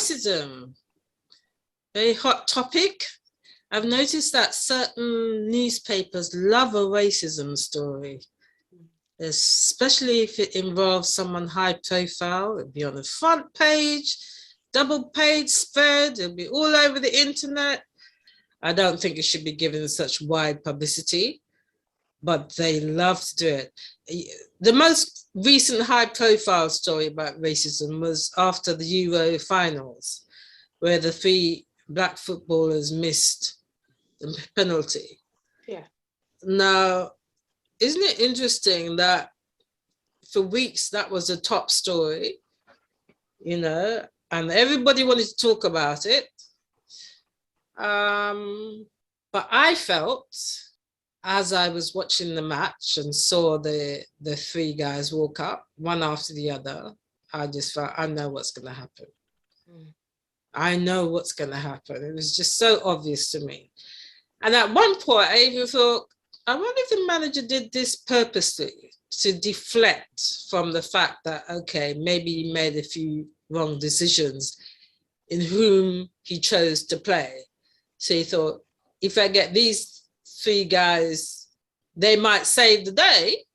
racism, very hot topic. I've noticed that certain newspapers love a racism story, especially if it involves someone high profile. It'll be on the front page, double page spread, it'll be all over the internet. I don't think it should be given such wide publicity, but they love to do it. The most recent high profile story about racism was after the Euro finals, where the 3 black footballers missed the penalty. Yeah. Now, isn't it interesting that for weeks that was a top story, you know, and everybody wanted to talk about it. But I felt, as I was watching the match and saw the 3 guys walk up, one after the other, I just felt, I know what's going to happen. I know what's going to happen. It was just so obvious to me. And at one point, I even thought, I wonder if the manager did this purposely to deflect from the fact that, okay, maybe he made a few wrong decisions in whom he chose to play. So he thought, if I get these 3 guys, they might save the day.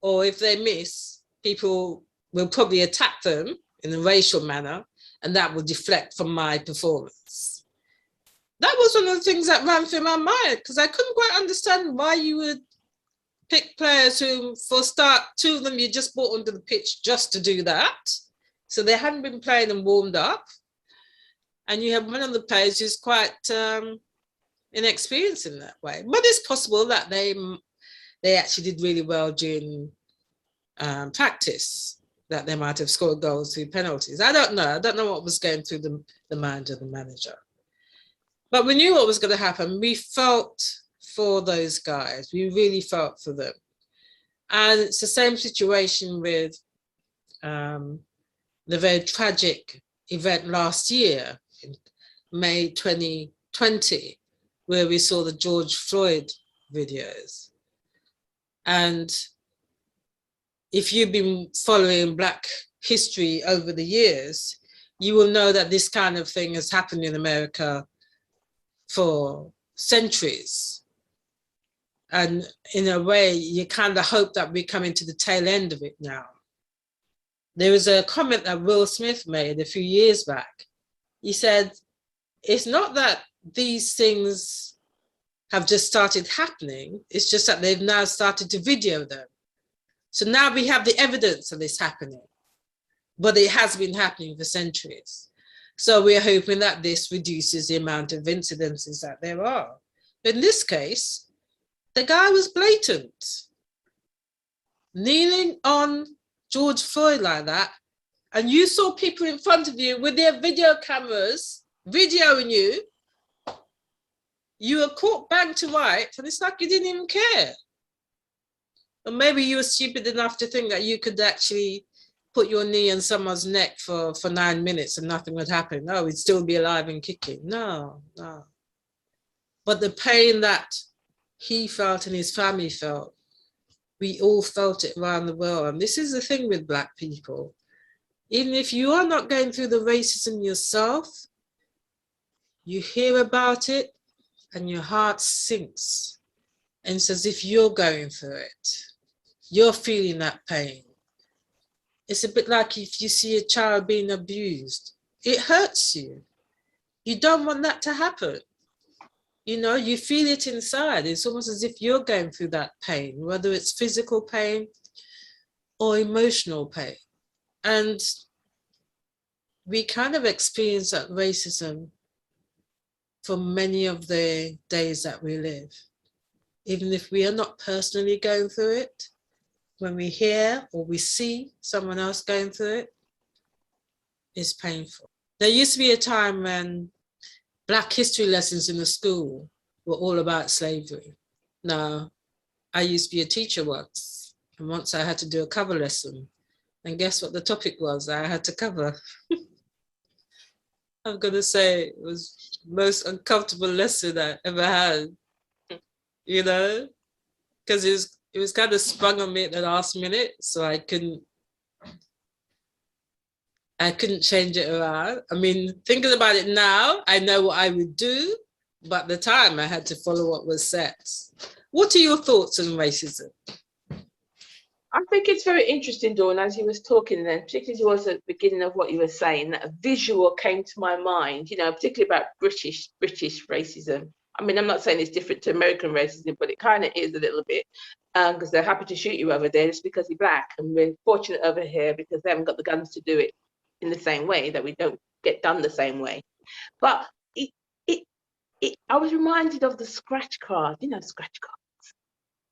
Or if they miss, people will probably attack them in a racial manner, and that will deflect from my performance. That was one of the things that ran through my mind, because I couldn't quite understand why you would pick players who, for start, 2 of them you just brought onto the pitch just to do that. So they hadn't been playing and warmed up. And you have one of the players who's quite inexperienced in that way. But it's possible that they actually did really well during practice, that they might have scored goals through penalties. I don't know. I don't know what was going through the mind of the manager. But we knew what was going to happen. We felt for those guys. We really felt for them. And it's the same situation with the very tragic event last year, in May 2020, where we saw the George Floyd videos. And if you've been following Black history over the years, you will know that this kind of thing has happened in America for centuries. And in a way, you kind of hope that we're coming to the tail end of it now. There was a comment that Will Smith made a few years back. He said, it's not that these things have just started happening, it's just that they've now started to video them. So now we have the evidence of this happening, but it has been happening for centuries. So we're hoping that this reduces the amount of incidences that there are. In this case, the guy was blatant. Kneeling on George Floyd like that, and you saw people in front of you with their video cameras videoing you, you were caught bang to right, and it's like you didn't even care. Or maybe you were stupid enough to think that you could actually put your knee on someone's neck for 9 minutes and nothing would happen. No, we'd still be alive and kicking. No. But the pain that he felt and his family felt, we all felt it around the world. And this is the thing with Black people. Even if you are not going through the racism yourself, you hear about it and your heart sinks. And it's as if you're going through it. You're feeling that pain. It's a bit like if you see a child being abused, it hurts you. You don't want that to happen. You know, you feel it inside. It's almost as if you're going through that pain, whether it's physical pain or emotional pain. And we kind of experience that racism for many of the days that we live. Even if we are not personally going through it, when we hear or we see someone else going through it, it's painful. There used to be a time when Black history lessons in the school were all about slavery. Now, I used to be a teacher once, and once I had to do a cover lesson. And guess what the topic was I had to cover? I'm going to say it was the most uncomfortable lesson I ever had, you know, because it was kind of sprung on me at the last minute, so I I couldn't change it around. I mean, thinking about it now, I know what I would do, but at the time I had to follow what was said. What are your thoughts on racism? I think it's very interesting, Dawn, as you was talking then, particularly towards the beginning of what you were saying, that a visual came to my mind, you know, particularly about British racism. I mean, I'm not saying it's different to American racism, but it kind of is a little bit, because they're happy to shoot you over there just because you're black. And we're fortunate over here because they haven't got the guns to do it in the same way, that we don't get done the same way. But I was reminded of the scratch card, you know, scratch card.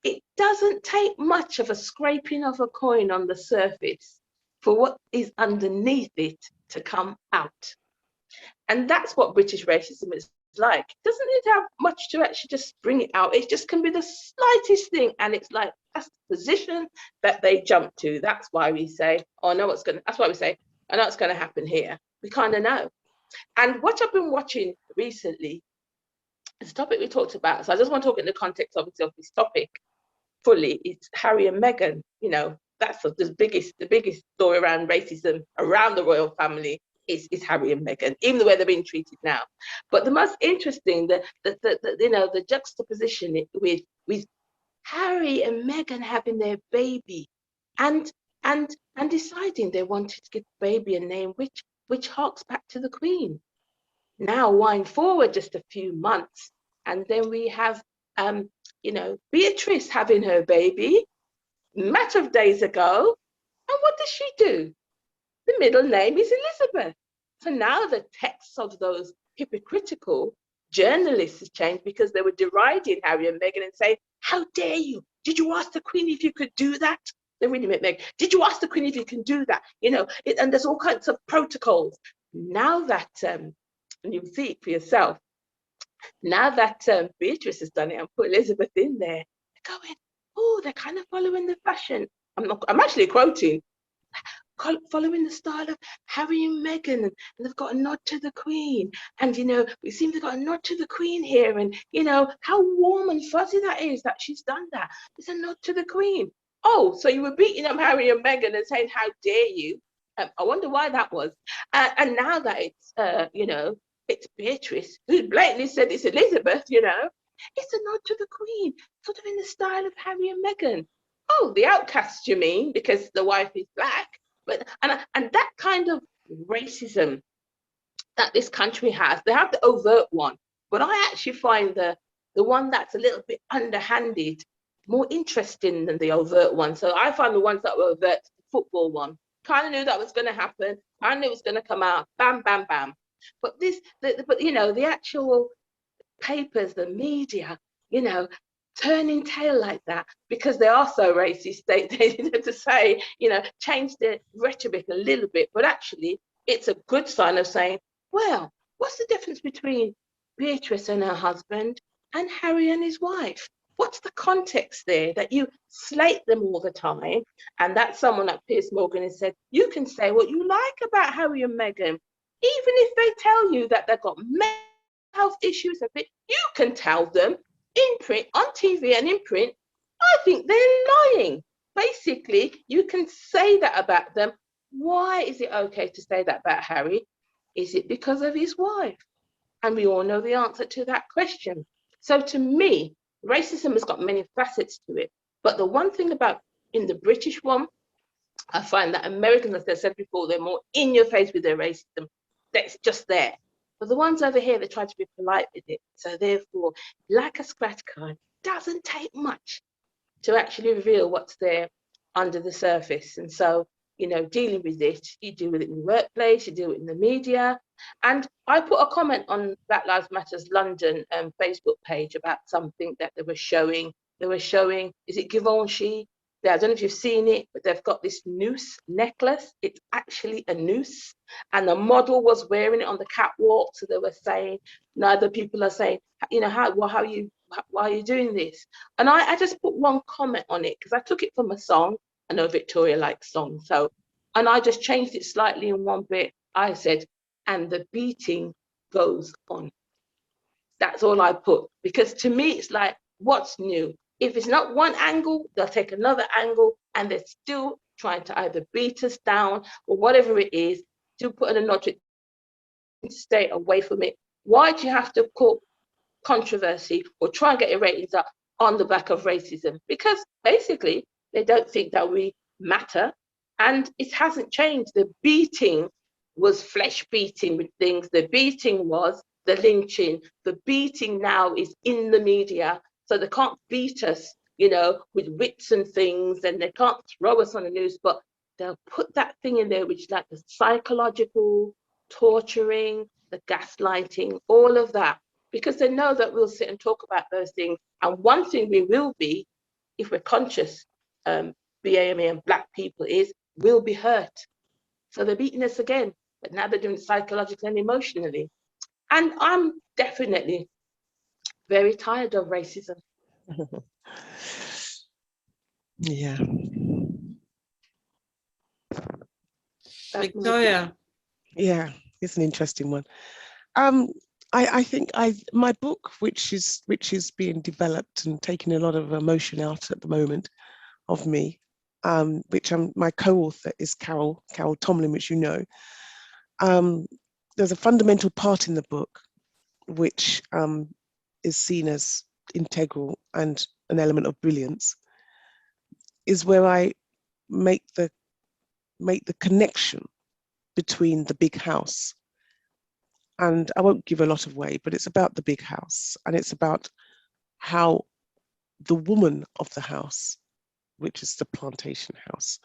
It doesn't take much of a scraping of a coin on the surface for what is underneath it to come out. And that's what British racism is like. It doesn't need to have much to actually just bring it out. It just can be the slightest thing. And it's like, that's the position that they jump to. That's why we say, oh, no, that's why we say, I know what's going to happen here. We kind of know. And what I've been watching recently, it's a topic we talked about. So I just want to talk in the context, obviously, of this topic fully. It's Harry and Meghan. You know, that's the biggest story around racism around the royal family is Harry and Meghan, even the way they're being treated now. But the most interesting, the juxtaposition with Harry and Meghan having their baby, and deciding they wanted to give the baby a name which harks back to the Queen. Now wind forward just a few months, and then we have Beatrice having her baby a matter of days ago. And what does she do? The middle name is Elizabeth. So now the texts of those hypocritical journalists has changed, because they were deriding Harry and Meghan and saying, how dare you? Did you ask the Queen if you could do that? They really meant Meghan. Did you ask the Queen if you can do that? You know, and there's all kinds of protocols. Now that, and you'll see it for yourself, now that Beatrice has done it and put Elizabeth in there, they're going, oh, they're kind of following the fashion. I'm actually quoting, following the style of Harry and Meghan, and they've got a nod to the Queen. And, you know, we seem to got a nod to the Queen here. And, you know, how warm and fuzzy that is that she's done that. It's a nod to the Queen. Oh, so you were beating up Harry and Meghan and saying, how dare you? I wonder why that was. And now that it's, it's Beatrice, who blatantly said it's Elizabeth, you know, it's a nod to the Queen, sort of in the style of Harry and Meghan. Oh, the outcasts, you mean, because the wife is black? But and that kind of racism that this country has, they have the overt one, but I actually find the one that's a little bit underhanded more interesting than the overt one. So I find the ones that were overt, the football one, kind of knew that was going to happen. I knew it was going to come out, bam, bam, bam. But the actual papers, the media, you know, turning tail like that because they are so racist. They to say, you know, change the rhetoric a little bit, but actually it's a good sign of saying, well, what's the difference between Beatrice and her husband and Harry and his wife? What's the context there that you slate them all the time? And that's someone like Piers Morgan has said, you can say what you like about Harry and Meghan, even if they tell you that they've got mental health issues, you can tell them in print, on TV and in print, I think they're lying. Basically, you can say that about them. Why is it okay to say that about Harry? Is it because of his wife? And we all know the answer to that question. So to me, racism has got many facets to it. But the one thing about in the British one, I find that Americans, as I said before, they're more in your face with their racism. That's just there. But the ones over here, they try to be polite with it. So therefore, like a scratch card, doesn't take much to actually reveal what's there under the surface. And so, you know, dealing with it, you deal with it in the workplace, you deal with it in the media. And I put a comment on Black Lives Matter's London Facebook page about something that they were showing. They were showing, is it Givenchy? I don't know if you've seen it, but they've got this noose necklace. It's actually a noose. And the model was wearing it on the catwalk. So they were saying, now the people are saying, you know, why are you doing this? And I just put one comment on it because I took it from a song. I know Victoria likes songs. So, and I just changed it slightly in one bit. I said, and the beating goes on. That's all I put. Because to me, it's like, what's new? If it's not one angle, they'll take another angle, and they're still trying to either beat us down or whatever it is, to put in a notch, stay away from it? Why do you have to call controversy or try and get your ratings up on the back of racism? Because basically they don't think that we matter, and it hasn't changed. The beating was flesh beating with things. The beating was the lynching. The beating now is in the media, so they can't beat us, with wits and things, and they can't throw us on the news, but they'll put that thing in there, which is like the psychological torturing, the gaslighting, all of that, because they know that we'll sit and talk about those things. And one thing we will be, if we're conscious, BAME and Black people, is we'll be hurt. So they're beating us again, but now they're doing it psychologically and emotionally. And I'm definitely very tired of racism. Yeah. Victoria. Yeah, it's an interesting one. I think my book, which is being developed and taking a lot of emotion out at the moment of me, which my co-author is Carol Tomlin, which you know. There's a fundamental part in the book which is seen as integral and an element of brilliance, is where I make the connection between the big house. And I won't give a lot away, but it's about the big house, and it's about how the woman of the house, which is the plantation house,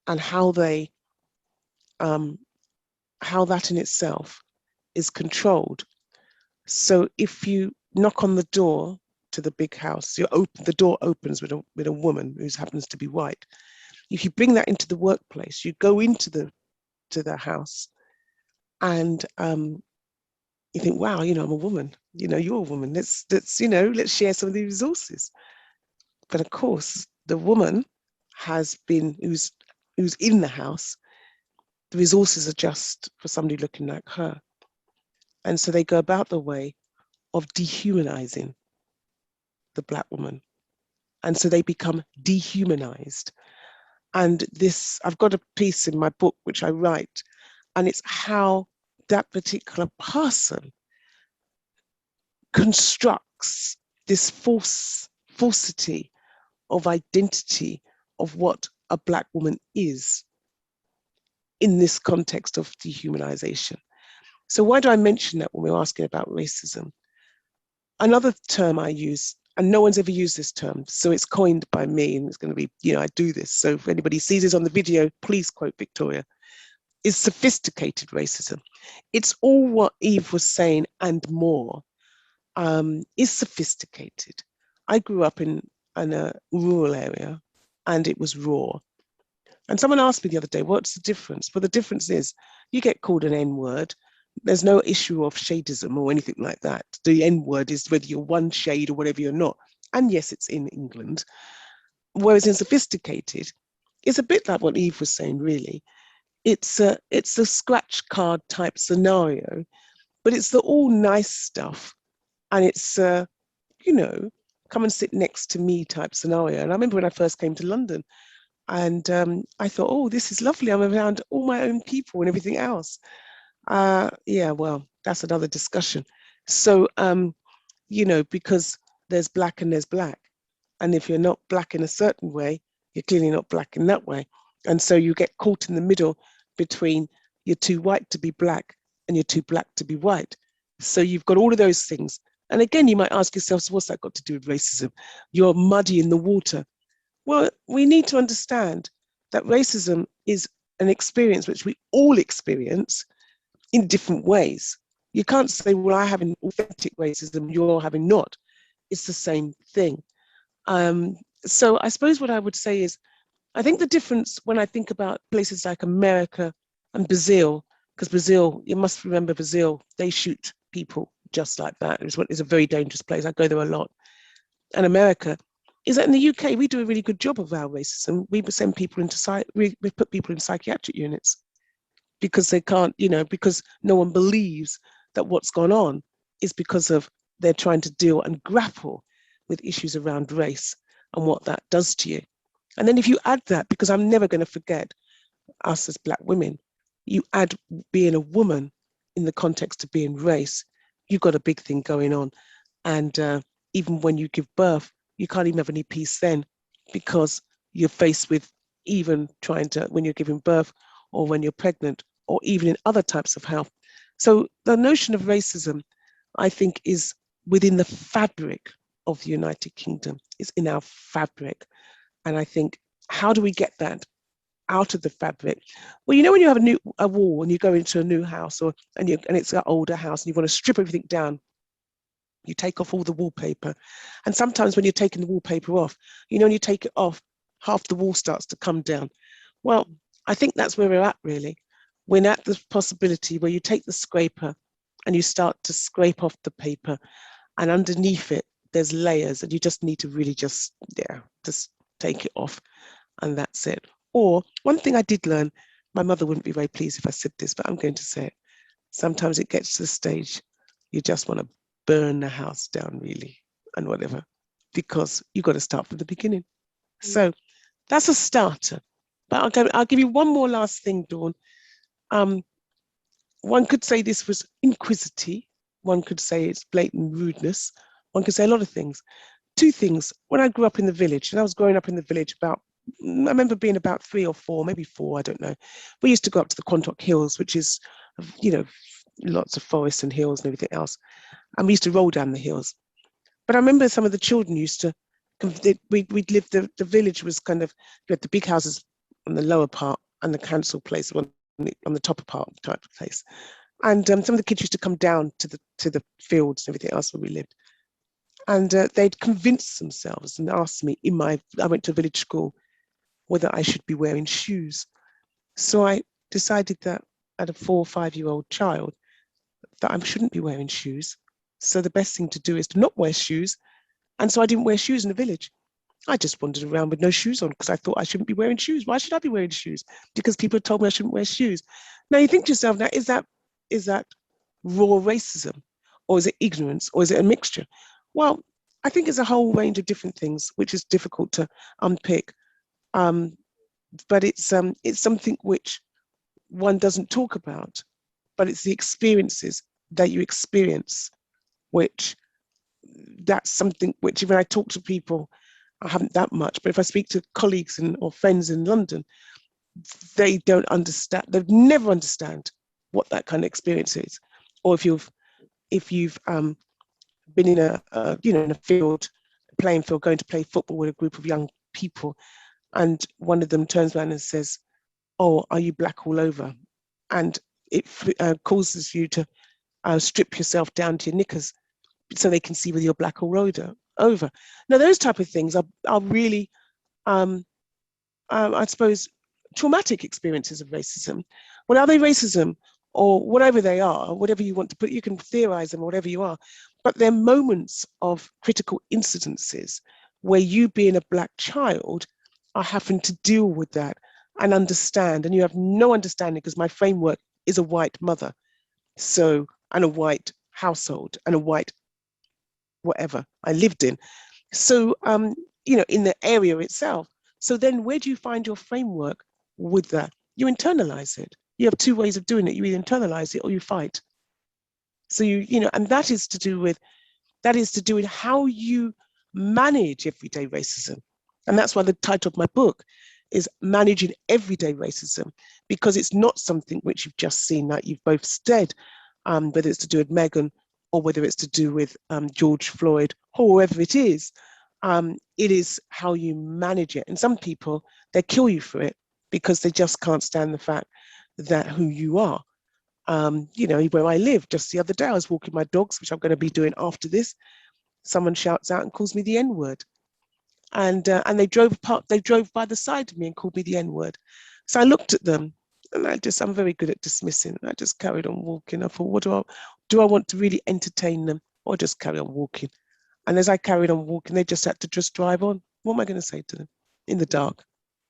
and how that in itself is controlled. So if you knock on the door to the big house, the door opens with a woman who happens to be white. If you bring that into the workplace, you go into the house, and you think, wow, I'm a woman, you're a woman. Let's share some of the resources. But of course, the woman who's in the house, the resources are just for somebody looking like her. And so they go about the way of dehumanizing the Black woman. And so they become dehumanized. And I've got a piece in my book which I write, and it's how that particular person constructs this falsity of identity of what a Black woman is in this context of dehumanization. So why do I mention that when we're asking about racism? Another term I use, and no one's ever used this term, so it's coined by me, and it's going to be, I do this. So if anybody sees this on the video, please quote Victoria, is sophisticated racism. It's all what Eve was saying and more, is sophisticated. I grew up in a rural area, and it was raw. And someone asked me the other day, what's the difference? Well, the difference is you get called an N-word. There's no issue of shadism or anything like that. The N-word is whether you're one shade or whatever you're not. And yes, it's in England. Whereas in sophisticated, it's a bit like what Eve was saying, really. It's a scratch card type scenario, but it's the all nice stuff. And it's, come and sit next to me type scenario. And I remember when I first came to London, and I thought, oh, this is lovely. I'm around all my own people and everything else. Yeah, well, that's another discussion. So, because there's Black and there's Black. And if you're not Black in a certain way, you're clearly not Black in that way. And so you get caught in the middle between you're too white to be Black and you're too Black to be white. So you've got all of those things. And again, you might ask yourself, so what's that got to do with racism? You're muddy in the water. Well, we need to understand that racism is an experience which we all experience in different ways. You can't say, well, I have an authentic racism, you're having not. It's the same thing. So I suppose what I would say is, I think the difference when I think about places like America and Brazil, because Brazil, you must remember Brazil, they shoot people just like that. It's a very dangerous place. I go there a lot. And America, is that in the UK, we do a really good job of our racism. We send people we put people in psychiatric units because they can't, because no one believes that what's gone on is because of they're trying to deal and grapple with issues around race and what that does to you. And then if you add that, because I'm never going to forget us as Black women, you add being a woman in the context of being race, you've got a big thing going on. And even when you give birth, you can't even have any peace then, because you're faced with even trying to, when you're giving birth or when you're pregnant, or even in other types of health. So the notion of racism, I think, is within the fabric of the United Kingdom. It's in our fabric. And I think, how do we get that out of the fabric? Well, you know, when you have a wall and you go into a new house, and it's an older house and you want to strip everything down, you take off all the wallpaper. And sometimes when you're taking the wallpaper off, you know, when you take it off, half the wall starts to come down. Well, I think that's where we're at, really. We're at the possibility where you take the scraper and you start to scrape off the paper, and underneath it, there's layers, and you just need to really just take it off, and that's it. Or one thing I did learn, my mother wouldn't be very pleased if I said this, but I'm going to say it. Sometimes it gets to the stage you just want to burn the house down, really, and whatever, because you've got to start from the beginning. So that's a starter. But I'll give you one more last thing, Dawn. One could say this was inquisitive. One could say it's blatant rudeness. One could say a lot of things. Two things. When I grew up in the village, and I was growing up in the village I remember being about 3 or 4, maybe 4, I don't know. We used to go up to the Quantock Hills, which is, you know, lots of forests and hills and everything else. And we used to roll down the hills. But I remember some of the children used to, we'd live, the village was kind of, you had the big houses on the lower part and the council place on the top part type of place. And some of the kids used to come down to the fields and everything else where we lived. And they'd convince themselves and ask me, I went to a village school, whether I should be wearing shoes. So I decided that at a 4 or 5-year-old child, that I shouldn't be wearing shoes. So the best thing to do is to not wear shoes. And so I didn't wear shoes in the village. I just wandered around with no shoes on because I thought I shouldn't be wearing shoes. Why should I be wearing shoes? Because people had told me I shouldn't wear shoes. Now you think to yourself, now is that raw racism, or is it ignorance, or is it a mixture? Well, I think it's a whole range of different things, which is difficult to unpick. But it's something which one doesn't talk about, but it's the experiences that you experience, which that's something which, when I talk to people, I haven't that much, but if I speak to colleagues or friends in London, they don't understand. They've never understand what that kind of experience is. Or if you've been in in a field, playing field, going to play football with a group of young people, and one of them turns around and says, "Oh, are you black all over?" And it causes you to strip yourself down to your knickers so they can see whether you're black or over. Now, those type of things are really, I suppose, traumatic experiences of racism. Well, are they racism or whatever they are, whatever you want to put, you can theorize them or whatever you are, but they're moments of critical incidences where you, being a black child, are having to deal with that and understand, and you have no understanding because my framework is a white mother, so, and a white household and a white whatever I lived in. So, in the area itself. So then where do you find your framework with that? You internalize it. You have 2 ways of doing it. You either internalize it or you fight. So and that is to do with how you manage everyday racism. And that's why the title of my book is Managing Everyday Racism, because it's not something which you've just seen, like you've both said, whether it's to do with Meghan or whether it's to do with George Floyd, or whoever it is how you manage it. And some people, they kill you for it because they just can't stand the fact that who you are. Where I live, just the other day, I was walking my dogs, which I'm going to be doing after this. Someone shouts out and calls me the N-word. And they drove by the side of me and called me the N-word. So I looked at them and I'm very good at dismissing. I just carried on walking. I thought, do I want to really entertain them or just carry on walking? And as I carried on walking, they just had to just drive on. What am I going to say to them in the dark?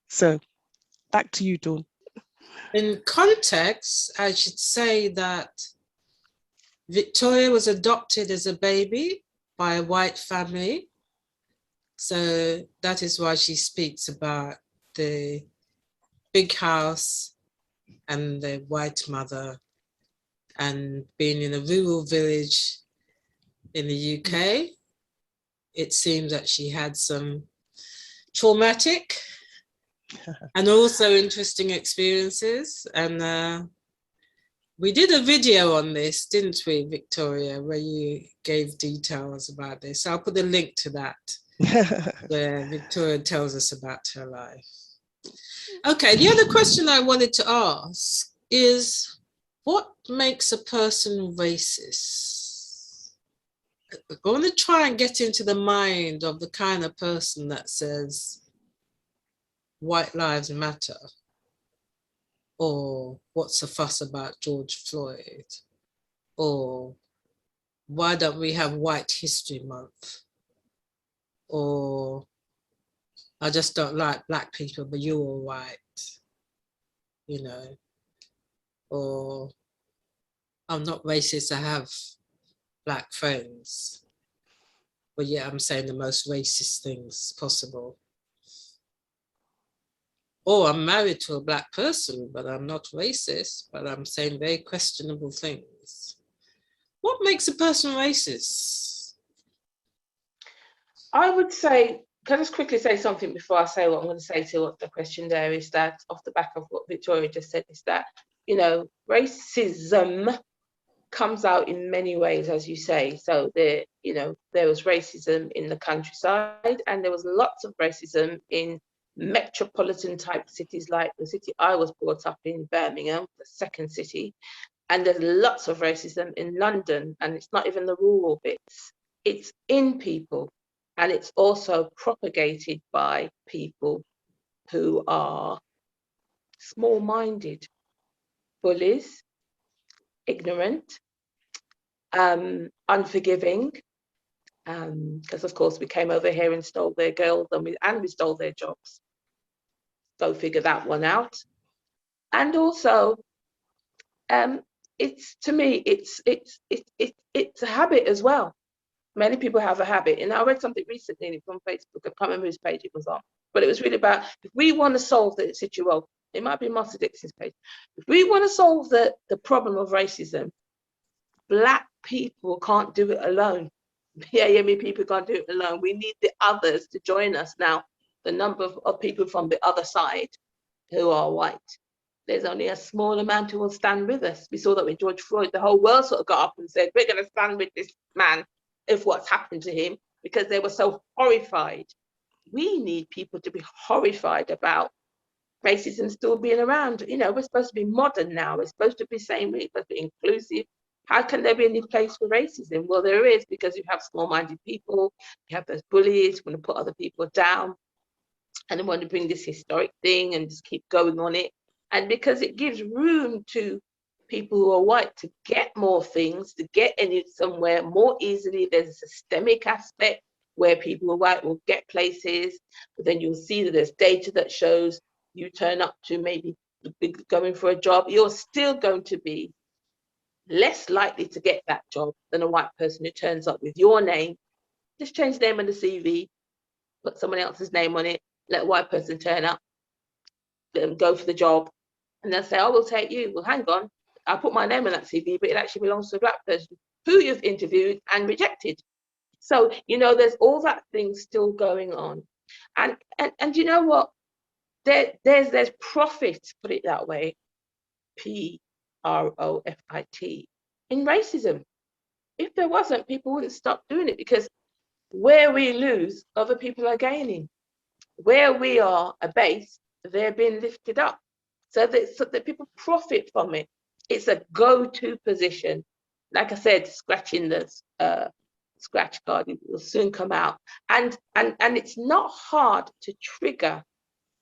So back to you, Dawn. In context, I should say that Victoria was adopted as a baby by a white family. So that is why she speaks about the big house and the white mother, and being in a rural village in the UK, it seems that she had some traumatic and also interesting experiences. And we did a video on this, didn't we, Victoria, where you gave details about this. I'll put a link to that, where Victoria tells us about her life. Okay, the other question I wanted to ask is, what makes a person racist? I want to try and get into the mind of the kind of person that says, white lives matter, or what's the fuss about George Floyd, or why don't we have White History Month, or I just don't like black people, but you're all white, you know, or I'm not racist, I have black friends, but yeah, I'm saying the most racist things possible. Or I'm married to a black person, but I'm not racist, but I'm saying very questionable things. What makes a person racist? I would say, can I just quickly say something before I say what I'm going to say to what the question there is, that off the back of what Victoria just said, is that, you know, racism comes out in many ways, as you say. So there, you know, there was racism in the countryside, and there was lots of racism in metropolitan type cities like the city I was brought up in, Birmingham, the second city. And there's lots of racism in London, and it's not even the rural bits. It's in people, and it's also propagated by people who are small-minded, bullies, ignorant, unforgiving, because of course we came over here and stole their girls, and we stole their jobs. Go figure that one out. And also, it's, to me, it's a habit as well. Many people have a habit, and I read something recently from Facebook. I can't remember whose page it was on, but it was really about, if we want to solve the situation, it might be Master Dixon's page. If we want to solve the problem of racism, black people can't do it alone. Yeah, people can't do it alone. We need the others to join us. Now, the number of people from the other side who are white, there's only a small amount who will stand with us. We saw that with George Floyd. The whole world sort of got up and said, we're going to stand with this man if what's happened to him, because they were so horrified. We need people to be horrified about racism still being around. You know, we're supposed to be modern now. We're supposed to be saying we're supposed to be inclusive. How can there be any place for racism? Well, there is, because you have small-minded people, you have those bullies who want to put other people down, and they want to bring this historic thing and just keep going on it. And because it gives room to people who are white to get more things, to get in somewhere more easily. There's a systemic aspect where people who are white will get places, but then you'll see that there's data that shows you turn up to maybe going for a job, you're still going to be less likely to get that job than a white person who turns up with your name. Just change the name on the CV, put someone else's name on it, let a white person turn up, go for the job, and they'll say, oh, we'll take you. Well, hang on, I put my name on that CV, but it actually belongs to a black person who you've interviewed and rejected. So, you know, there's all that thing still going on. And you know what? There's profit, put it that way, Profit, in racism. If there wasn't, people wouldn't stop doing it, because where we lose, other people are gaining. Where we are a base, they're being lifted up. So that people profit from it. It's a go-to position. Like I said, scratching the scratch card, it will soon come out. And it's not hard to trigger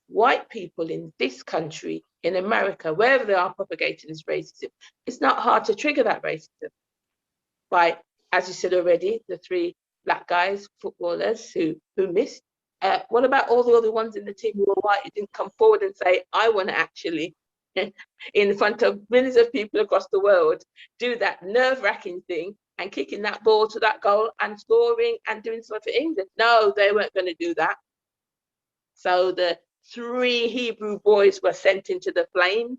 white people in this country, in America, wherever they are propagating this racism. It's not hard to trigger that racism by, as you said already, the 3 black guys, footballers who missed. What about all the other ones in the team who were white, who didn't come forward and say, I want to actually, in front of millions of people across the world, do that nerve-wracking thing and kicking that ball to that goal and scoring and doing something for England? No, they weren't going to do that. So the 3 Hebrew boys were sent into the flames,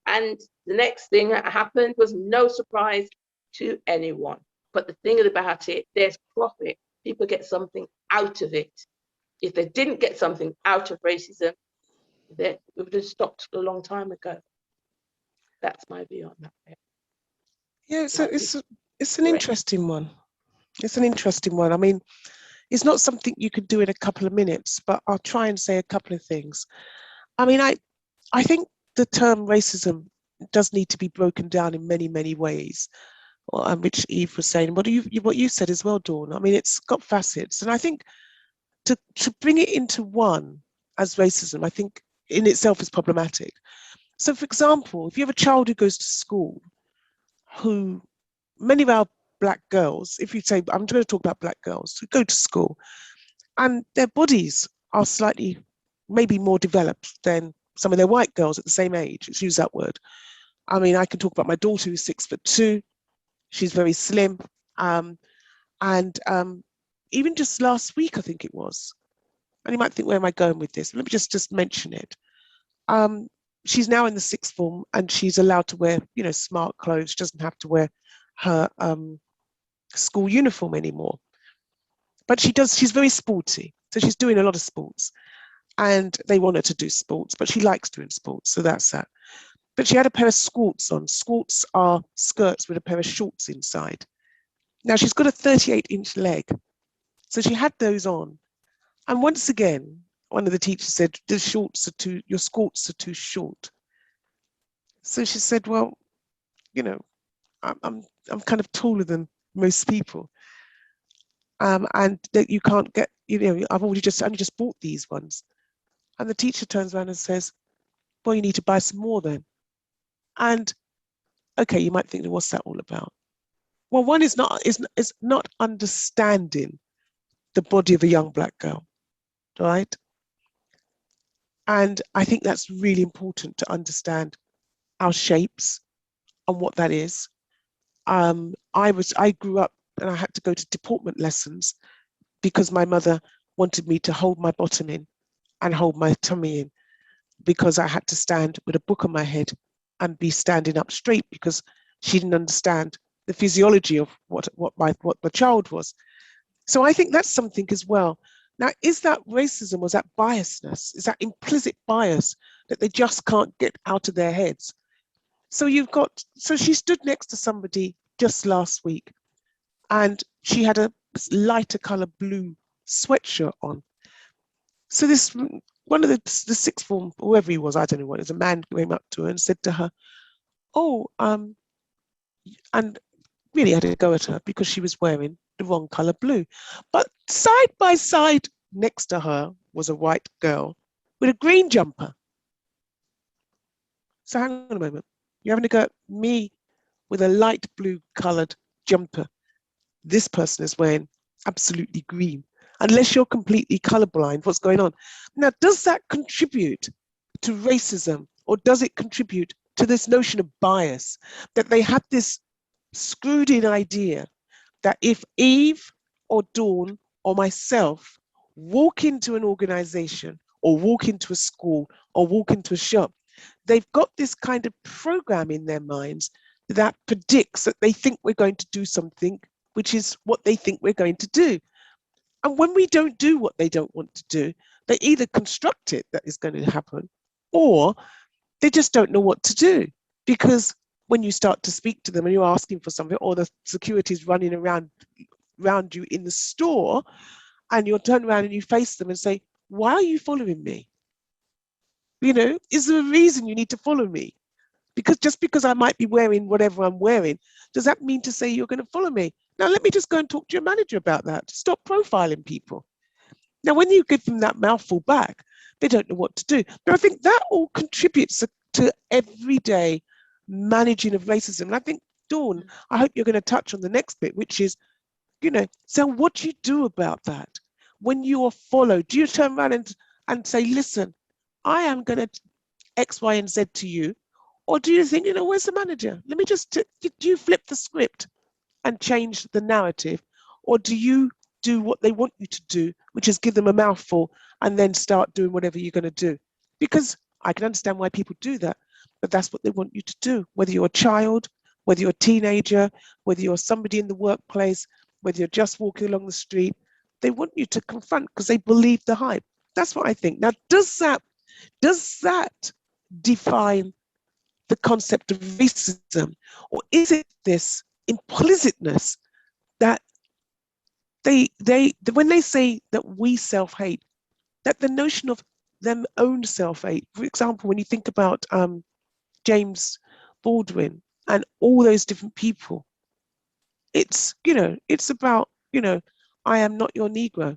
And the next thing that happened was no surprise to anyone. But the thing about it, there's profit. People get something out of it. If they didn't get something out of racism, it would have stopped a long time ago. That's my view on that. Yeah, it's an interesting one. It's an interesting one. I mean, it's not something you could do in a couple of minutes, but I'll try and say a couple of things. I mean, I think the term racism does need to be broken down in many, many ways, which Eve was saying. What you said as well, Dawn. I mean, it's got facets, and I think to bring it into one as racism, I think in itself is problematic. So, for example, if you have a child who goes to school, who many of our black girls, if you say, I'm going to talk about black girls who go to school, and their bodies are slightly, maybe more developed than some of their white girls at the same age. Let's use that word. I mean, I can talk about my daughter who's 6'2". She's very slim. And even just last week, I think it was, and you might think, where am I going with this? Let me just mention it. She's now in the sixth form and she's allowed to wear, smart clothes. She doesn't have to wear her school uniform anymore. But she's very sporty. So she's doing a lot of sports. And they want her to do sports, but she likes doing sports. So that's that. But she had a pair of squats on. Squats are skirts with a pair of shorts inside. Now she's got a 38-inch leg. So she had those on. And once again, one of the teachers said, your squats are too short. So she said, well, I'm kind of taller than most people. And that you can't get, I've only just bought these ones. And the teacher turns around and says, well, you need to buy some more then. And okay, you might think, what's that all about? Well, one is not understanding the body of a young black girl, right? And I think that's really important to understand our shapes and what that is. I grew up and I had to go to deportment lessons because my mother wanted me to hold my bottom in and hold my tummy in, because I had to stand with a book on my head and be standing up straight, because she didn't understand the physiology of what the child was. So I think that's something as well. Now, is that racism? Was that biasness? Is that implicit bias that they just can't get out of their heads? So she stood next to somebody just last week and she had a lighter color blue sweatshirt on. So this, one of the sixth form, whoever he was, I don't know what, it was a man came up to her and said to her, and really had a go at her because she was wearing the wrong color blue. But side by side next to her was a white girl with a green jumper. So hang on a moment. You're having to go at me with a light blue colored jumper. This person is wearing absolutely green. Unless you're completely colorblind, what's going on? Now, does that contribute to racism, or does it contribute to this notion of bias, that they have this screwed in idea that if Eve or Dawn or myself walk into an organization or walk into a school or walk into a shop, they've got this kind of program in their minds that predicts that they think we're going to do something, which is what they think we're going to do. And when we don't do what they don't want to do, they either construct it that is going to happen, or they just don't know what to do. Because when you start to speak to them and you're asking for something, or the security is running around you in the store, and you'll turn around and you face them and say, why are you following me? Is there a reason you need to follow me? Because just because I might be wearing whatever I'm wearing, does that mean to say you're going to follow me? Now, let me just go and talk to your manager about that. Stop profiling people. Now, when you give them that mouthful back, they don't know what to do. But I think that all contributes to everyday managing of racism. And I think, Dawn, I hope you're going to touch on the next bit, which is, so what do you do about that? When you are followed, do you turn around and say, listen, I am going to X, Y, and Z to you? Or do you think, where's the manager? Let me do you flip the script and change the narrative? Or do you do what they want you to do, which is give them a mouthful and then start doing whatever you're going to do? Because I can understand why people do that. but that's what they want you to do. Whether you're a child, whether you're a teenager, whether you're somebody in the workplace, whether you're just walking along the street, they want you to confront because they believe the hype. That's what I think. Now, does that define the concept of racism, or is it this implicitness that when they say that we self-hate, that the notion of them own self-hate, for example, when you think about James Baldwin and all those different people, it's, you know, it's about, you know, I am not your Negro.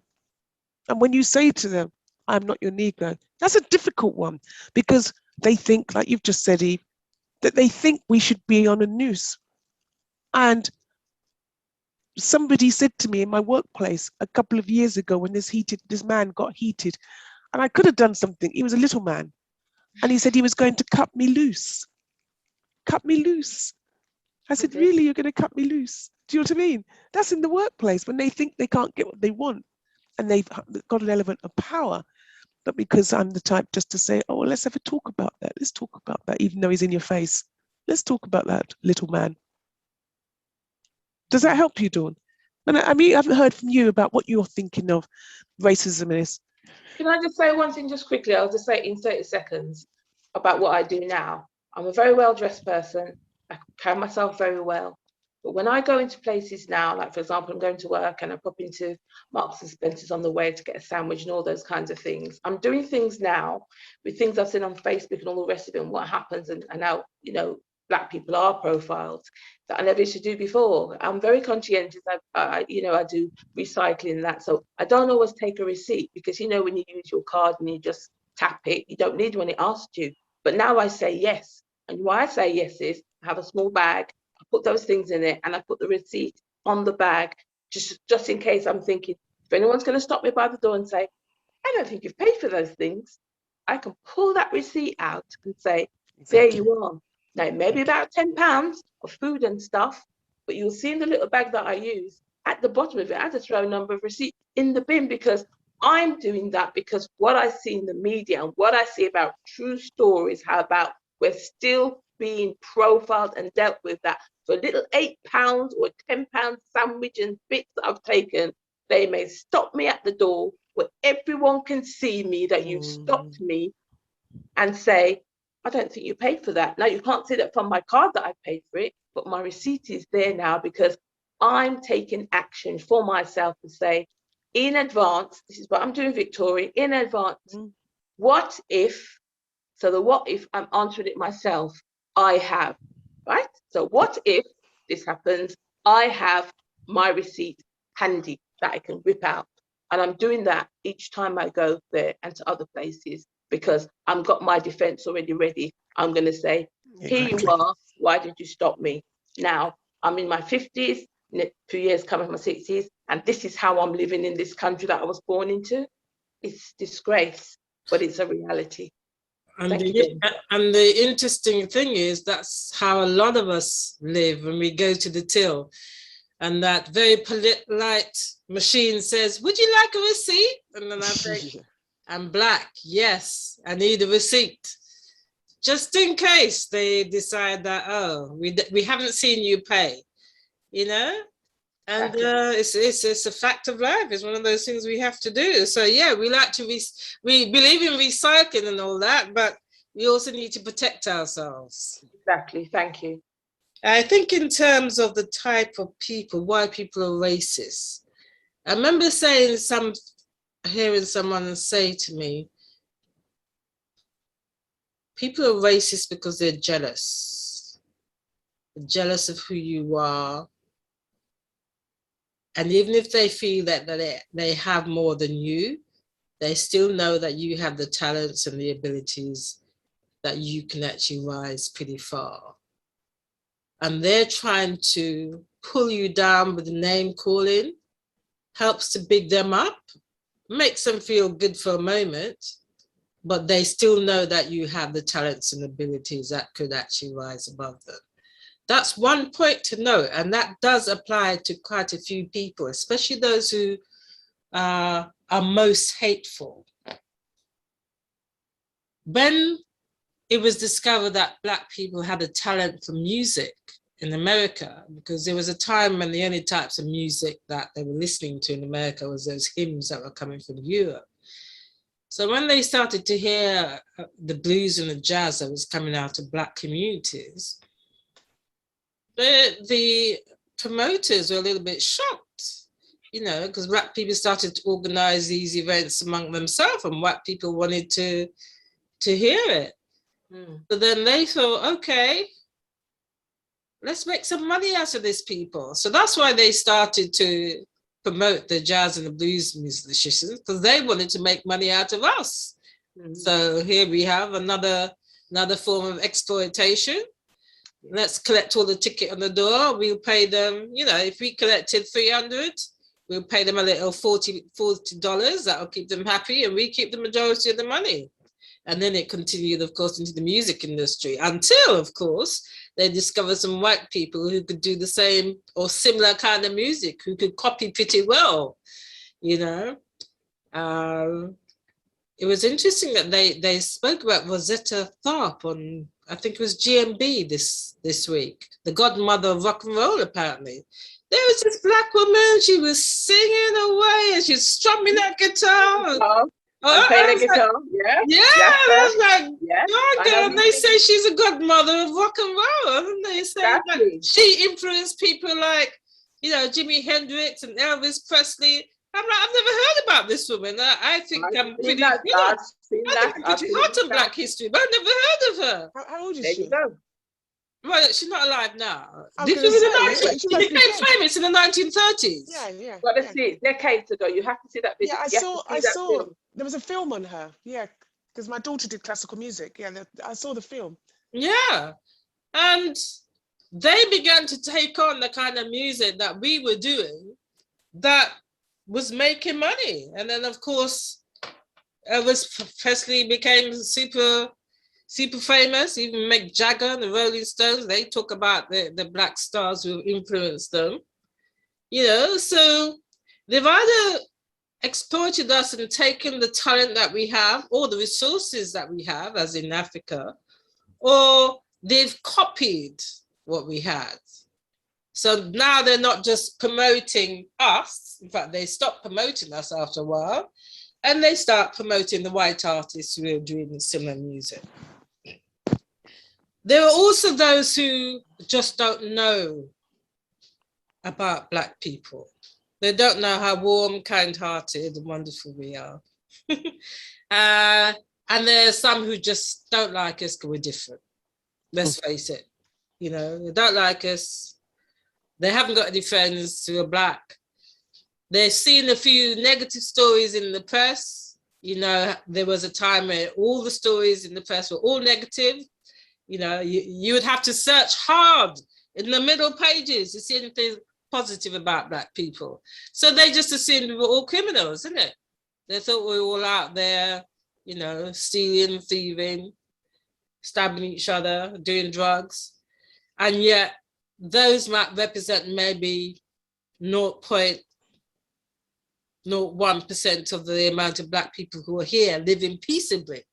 And when you say to them, I'm not your Negro, that's a difficult one because they think, like you've just said, Eve, that they think we should be on a noose. And somebody said to me in my workplace a couple of years ago when this man got heated, and I could have done something. He was a little man. And he said he was going to cut me loose. Cut me loose. I said, really, you're going to cut me loose? Do you know what I mean? That's in the workplace when they think they can't get what they want and they've got an element of power. But because I'm the type just to say, oh, well, let's have a talk about that. Let's talk about that, even though he's in your face. Let's talk about that, little man. Does that help you, Dawn? And I mean, I haven't heard from you about what you're thinking of racism is. Can I just say one thing just quickly? I'll just say it in 30 seconds about what I do now. I'm a very well-dressed person. I carry myself very well. But when I go into places now, like for example, I'm going to work and I pop into Marks and Spencer's on the way to get a sandwich and all those kinds of things. I'm doing things now with things I've seen on Facebook and all the rest of it and what happens and how, you know, Black people are profiled that I never used to do before. I'm very conscientious. I do recycling and that. So I don't always take a receipt because, you know, when you use your card and you just tap it, you don't need when it asks you. But now I say yes. And why I say yes is I have a small bag, I put those things in it and I put the receipt on the bag just in case I'm thinking, if anyone's going to stop me by the door and say, I don't think you've paid for those things, I can pull that receipt out and say, there you are. Now, it may be about £10 of food and stuff, but you'll see in the little bag that I use, at the bottom of it, I just throw a number of receipts in the bin because I'm doing that because what I see in the media and what I see about true stories, how about we're still being profiled and dealt with that. For a little £8 or £10 sandwich and bits that I've taken, they may stop me at the door where everyone can see me that you stopped me and say, I don't think you paid for that. Now, you can't see that from my card that I paid for it, but my receipt is there now because I'm taking action for myself to say, in advance, this is what I'm doing, Victoria, in advance, what if, so the what if, I'm answering it myself, I have, right? So what if this happens, I have my receipt handy that I can whip out. And I'm doing that each time I go there and to other places because I've got my defense already ready. I'm going to say, here you are, why did you stop me? Now, I'm in my 50s, 2 years coming to my 60s, and this is how I'm living in this country that I was born into. It's disgrace, but it's a reality. And the interesting thing is that's how a lot of us live when we go to the till. And that very polite machine says, would you like a receipt? And then I think, I'm Black, yes, I need a receipt. Just in case they decide that, oh, we haven't seen you pay, you know? And it's a fact of life. It's one of those things we have to do. So yeah, we like to, we believe in recycling and all that, but we also need to protect ourselves. Exactly, thank you. I think in terms of the type of people, why people are racist, I remember hearing someone say to me, people are racist because they're jealous. They're jealous of who you are. And even if they feel that they have more than you, they still know that you have the talents and the abilities that you can actually rise pretty far. And they're trying to pull you down with name calling, helps to big them up, makes them feel good for a moment, but they still know that you have the talents and abilities that could actually rise above them. That's one point to note, and that does apply to quite a few people, especially those who are most hateful. When it was discovered that Black people had a talent for music in America, because there was a time when the only types of music that they were listening to in America was those hymns that were coming from Europe. So when they started to hear the blues and the jazz that was coming out of Black communities, the promoters were a little bit shocked, you know, because Black people started to organize these events among themselves, and White people wanted to hear it. But then they thought, okay, let's make some money out of these people. So that's why they started to promote the jazz and the blues musicians, because they wanted to make money out of us. So here we have another form of exploitation. Let's collect all the ticket on the door. We'll pay them, you know, if we collected 300, we'll pay them a little $40. That'll keep them happy, and we keep the majority of the money. And then it continued, of course, into the music industry, until, of course, they discovered some white people who could do the same or similar kind of music, who could copy pretty well, you know. It was interesting that they spoke about Rosetta Tharpe on, I think it was GMB this week, the godmother of rock and roll, apparently. There was this Black woman, she was singing away and she's strumming that guitar. Playing the guitar, that's like, and they say she's a godmother of rock and roll, and they say that she influenced people like, you know, Jimi Hendrix and Elvis Presley. I'm like, I've never heard about this woman. I think I'm pretty hot on Black history, but I've never heard of her. How old is she? Well, she's not alive now. She became famous in the 1930s. Yeah. Well, let's see, decades ago. You have to see that video. Yeah, I saw. There was a film on her. Yeah, because my daughter did classical music. Yeah, I saw the film. Yeah, and they began to take on the kind of music that we were doing that was making money. And then, of course, Elvis Presley became super famous. Even Mick Jagger and the Rolling Stones, they talk about the Black stars who influenced them. You know, so they've either exploited us and taken the talent that we have, or the resources that we have, as in Africa, or they've copied what we had. So now they're not just promoting us. In fact, they stop promoting us after a while, and they start promoting the white artists who are doing similar music. There are also those who just don't know about Black people. They don't know how warm, kind-hearted and wonderful we are. And there are some who just don't like us because we're different. Let's face it. You know, they don't like us. They haven't got any friends who are Black. They've seen a few negative stories in the press. You know, there was a time where all the stories in the press were all negative. You know, you would have to search hard in the middle pages to see anything positive about Black people. So they just assumed we were all criminals, isn't it? They thought we were all out there, you know, stealing, thieving, stabbing each other, doing drugs. And yet those might represent maybe 0.01% of the amount of Black people who are here living peaceably.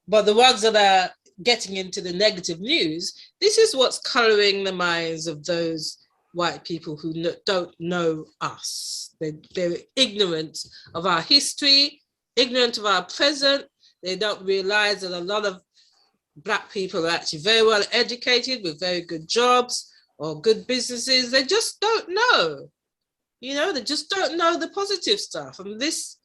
But the ones that are getting into the negative news, this is what's coloring the minds of those white people who don't know us. They're ignorant of our history, ignorant of our present. They don't realize that a lot of Black people are actually very well educated with very good jobs or good businesses. They just don't know. You know, they just don't know the positive stuff. And this,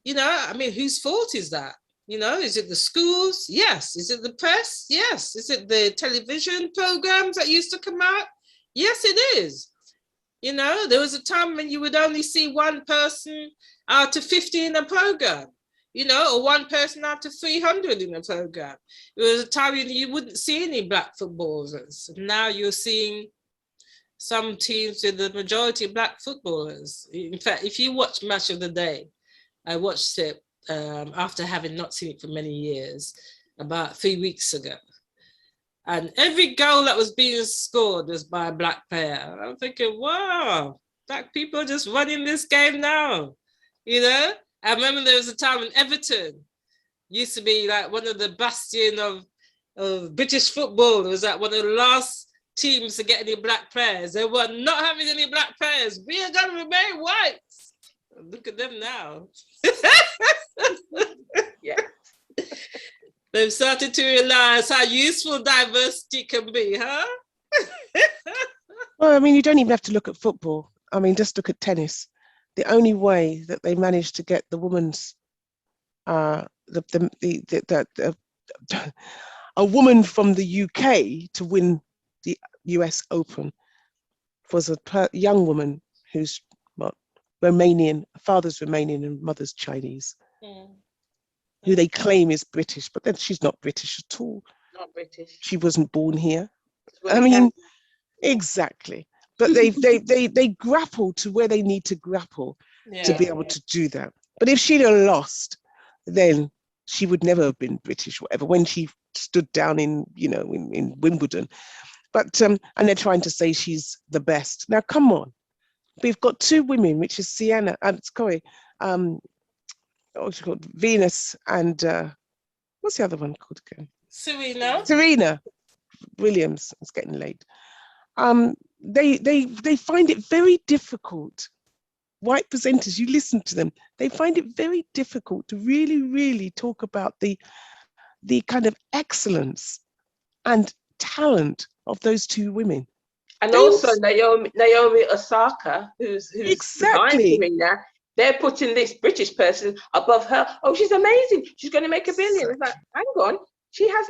you know, I mean, whose fault is that? You know, is it the schools? Yes. Is it the press? Yes. Is it the television programs that used to come out? Yes, it is. You know, there was a time when you would only see one person out of 50 in a program, you know, or one person out of 300 in a program. There was a time when you wouldn't see any Black footballers. Now you're seeing some teams with the majority of Black footballers. In fact, if you watch Match of the Day, I watched it after having not seen it for many years, about 3 weeks ago. And every goal that was being scored was by a Black player. I'm thinking, wow, Black people are just running this game now. You know, I remember there was a time when Everton used to be like one of the bastion of British football was that one of the last teams to get any black players. They were not having any black players. We are going to remain white. Look at them now. Yeah. They've started to realize how useful diversity can be, huh? Well, I mean, you don't even have to look at football. I mean, just look at tennis. The only way that they managed to get the women's, a woman from the UK to win the US Open was a young woman who's Romanian, father's Romanian and mother's Chinese, who they claim is British, but then she's not British at all. Not British. She wasn't born here. I mean, exactly. But they grapple to where they need to grapple to be able to do that. But if she'd have lost, then she would never have been British, whatever, when she stood down in Wimbledon. But and they're trying to say she's the best. Now, come on. We've got two women, which is Sienna and what's she called? Venus and what's the other one called again? Serena Williams. It's getting late. They find it very difficult. White presenters, you listen to them, they find it very difficult to really, really talk about the kind of excellence and talent of those two women. And also Naomi Osaka, who's exactly behind Serena, they're putting this British person above her. Oh, she's amazing. She's going to make $1 billion. It's like, hang on. She has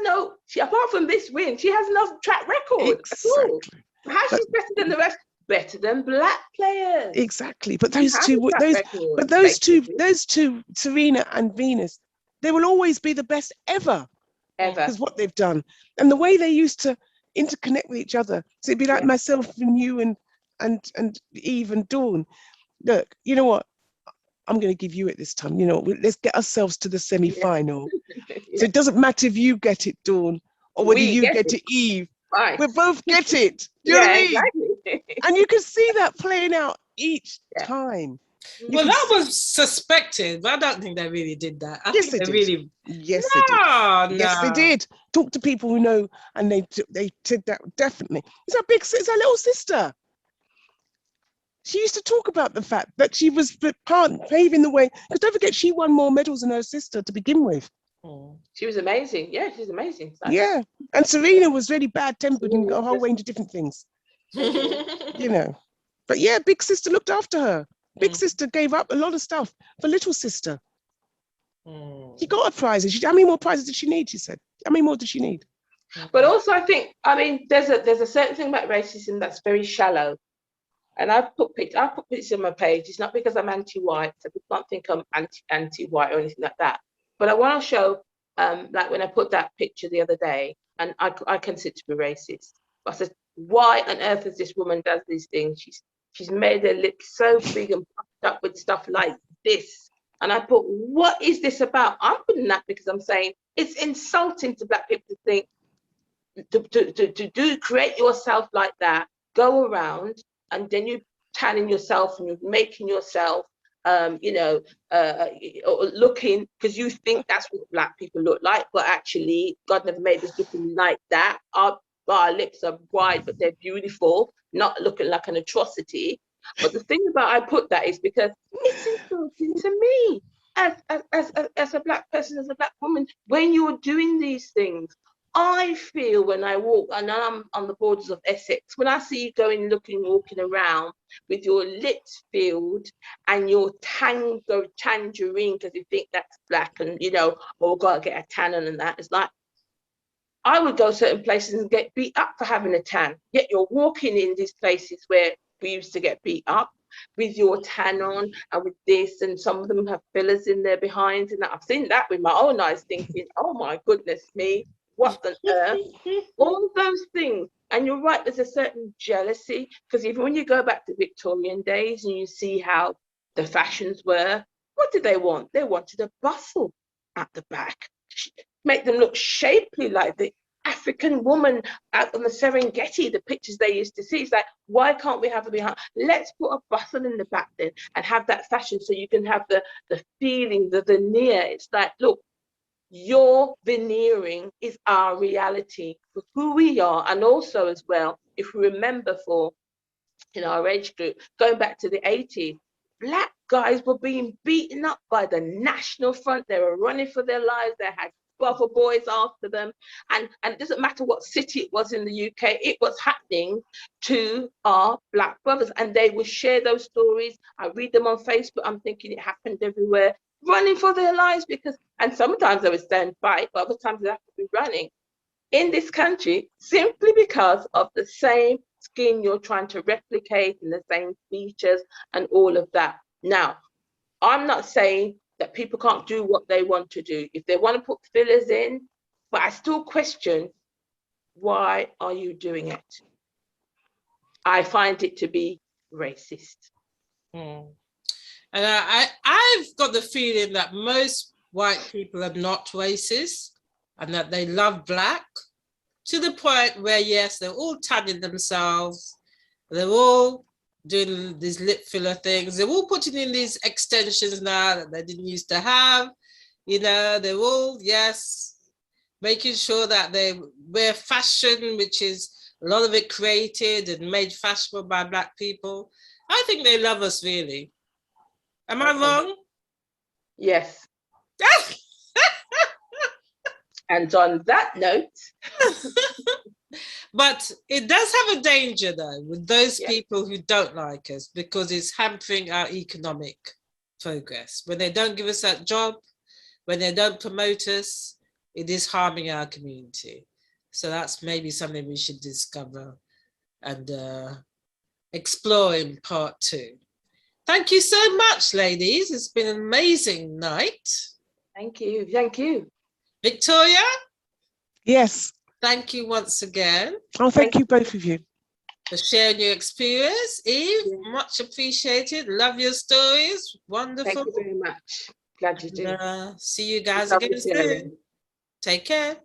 apart from this win, she has no track record at all. How she's better than the rest? Better than black players. Exactly. But those two, Serena and Venus, they will always be the best ever. Because what they've done. And the way they used to interconnect with each other. So it'd be like myself and you and Eve and Dawn. Look, you know what? I'm going to give you it this time. You know, let's get ourselves to the semi-final. So it doesn't matter if you get it, Dawn, or whether you get it, Eve. Right. We both get it. Do you know what I mean? Exactly. And you can see that playing out each time. Well, that was suspected, but I don't think they really did that. Yes, they did. Yes, they did. Yes, they did. Talk to people who know, and they said that definitely. It's her little sister. She used to talk about the fact that she was paving the way. Because don't forget, she won more medals than her sister to begin with. She was amazing. Yeah, she's amazing. Yeah, and Serena was really bad-tempered and got a whole range of different things. You know, but yeah, big sister looked after her. Big sister gave up a lot of stuff for little sister. She got her prizes. How many more prizes did she need? She said. How many more did she need? But also, I think, I mean, there's a certain thing about racism that's very shallow. And I've put pictures on my page. It's not because I'm anti-white. So people don't think I'm anti-white or anything like that. But I want to show, like when I put that picture the other day, and I consider to be racist. But I said, why on earth is this woman does these things? She's made her lips so big and puffed up with stuff like this. And I put, what is this about? I'm putting that because I'm saying it's insulting to black people to think, to create yourself like that, go around, and then you're tanning yourself and you're making yourself, looking, because you think that's what black people look like, but actually God never made us looking like that. Our lips are wide, but they're beautiful, not looking like an atrocity. But the thing about I put that is because it's insulting to me as a black person, as a black woman, when you're doing these things. I feel when I walk, and I'm on the borders of Essex, when I see you walking around with your lips filled and your tangerine, because you think that's black, and gotta get a tan on and that. It's like, I would go certain places and get beat up for having a tan. Yet you're walking in these places where we used to get beat up with your tan on and with this, and some of them have fillers in their behinds, and I've seen that with my own eyes, thinking, oh my goodness me, what on earth? All those things. And you're right, there's a certain jealousy, because even when you go back to Victorian days and you see how the fashions were, what did they want? They wanted a bustle at the back, make them look shapely like the African woman out on the Serengeti, the pictures they used to see. It's like, why can't we have it behind? Let's put a bustle in the back then and have that fashion so you can have the feeling, the veneer. It's like, look, your veneering is our reality for who we are. And also as well, if we remember for in our age group, going back to the 80s, black guys were being beaten up by the National Front. They were running for their lives. They had brother boys after them. And it doesn't matter what city it was in the UK, it was happening to our black brothers. And they would share those stories. I read them on Facebook. I'm thinking it happened everywhere, running for their lives because, and sometimes they would stand by, but other times they have to be running in this country simply because of the same skin you're trying to replicate and the same features and all of that. Now, I'm not saying that people can't do what they want to do. If they want to put fillers in, but I still question, why are you doing it? I find it to be racist. And I've got the feeling that most white people are not racist and that they love black to the point where, yes, they're all tanning themselves. They're all doing these lip filler things. They're all putting in these extensions now that they didn't used to have. You know, they're all, yes, making sure that they wear fashion, which is a lot of it created and made fashionable by black people. I think they love us, really. Am I wrong? Yes. And on that note. But it does have a danger, though, with those people who don't like us, because it's hampering our economic progress. When they don't give us that job, when they don't promote us, it is harming our community. So that's maybe something we should discover and explore in part 2. Thank you so much, ladies. It's been an amazing night. Thank you. Thank you. Victoria? Yes. Thank you once again. Oh, thank you, both of you. For sharing your experience. Eve, much appreciated. Love your stories. Wonderful. Thank you very much. Glad you do. See you guys again soon. Take care.